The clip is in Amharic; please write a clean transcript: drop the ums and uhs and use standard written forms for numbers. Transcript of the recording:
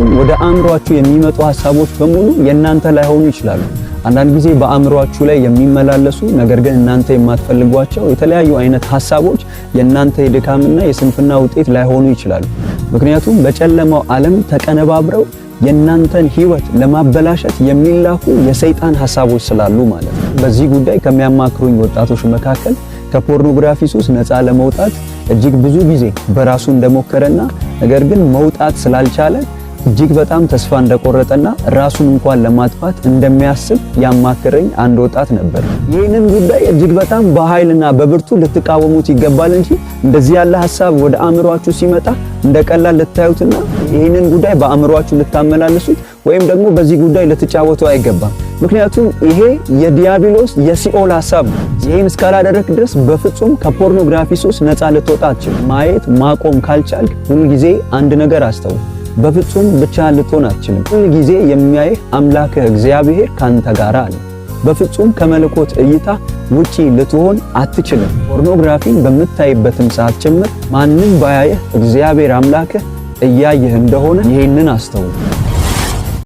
ምክንያቱም ወደ አእምሮአችሁ የሚመጡ ሐሳቦች በሙሉ የናንተ ላይሆኑ ይችላሉ። አንዳንድ ጊዜ በአእምሮአችሁ ላይ የሚመላለሱ ነገር ግን እናንተ የማትፈልጓቸው የተለያዩ አይነት ሐሳቦች የናንተ የድካምና የስንፍና ውጤት ላይሆኑ ይችላሉ። ምክንያቱም በጨለማው ዓለም ተቀነባብረው የናንተን ህይወት ለማበላሸት የሚላኩ የሰይጣን ሐሳቦች ስላሉ ማለት ነው። በዚህ ጉዳይ ከሚያማክሩኝ ወጣቶች መካከል ከፖርኖግራፊ ሱስ ነፃ ለመውጣት እጅግ ብዙ ጊዜ በራሱ እንደሞከረና ነገር ግን መውጣት ስላልቻለ እጅግ በጣም ተስፋ እንደቆረጠና ራሱን እንኳን ለማጥፋት እንደሚያስብ ያማከረኝ አንድ ወጣት ነበር። ይህንን ጉዳይ እጅግ በጣም በኃይልና በብርቱ ልትቃወሙት ይገባል እንጂ እንደዚህ ያለ ሐሳብ ወደ አእምሮአችሁ ሲመጣ እንደቀላል ልታዩትና ይህንን ጉዳይ በአእምሮአችሁ ልታመላልሱት ወይም ደግሞ በዚህ ጉዳይ ልትጫወቱ አይገባም። ምክንያቱም ይሄ የዲያብሎስ የሲኦል ሐሳብ ነው። ይህን እስካላደረክ ድረስ በፍጹም ከፖርኖግራፊ ሱስ ነፃ ልትወጣ አትችልም። ማየት ማቆም ካልቻልክ ሁልጊዜ አንድ ነገር አስተውል። በፍጹም ብቻህን ልትሆን አትችልም። ሁልጊዜ የሚያይህ አምላክህ እግዚአብሔር ካንተ ጋር አለ። በፍጹም ከመለኮት እይታ ውጪ ልትሆን አትችልም። ፖርኖግራፊን በምታይበትም ሰዓት ጭምር ማንም ባያየህ እግዚአብሔር አምላክህ እያየህ እንደሆነ ይህንን አስተውል።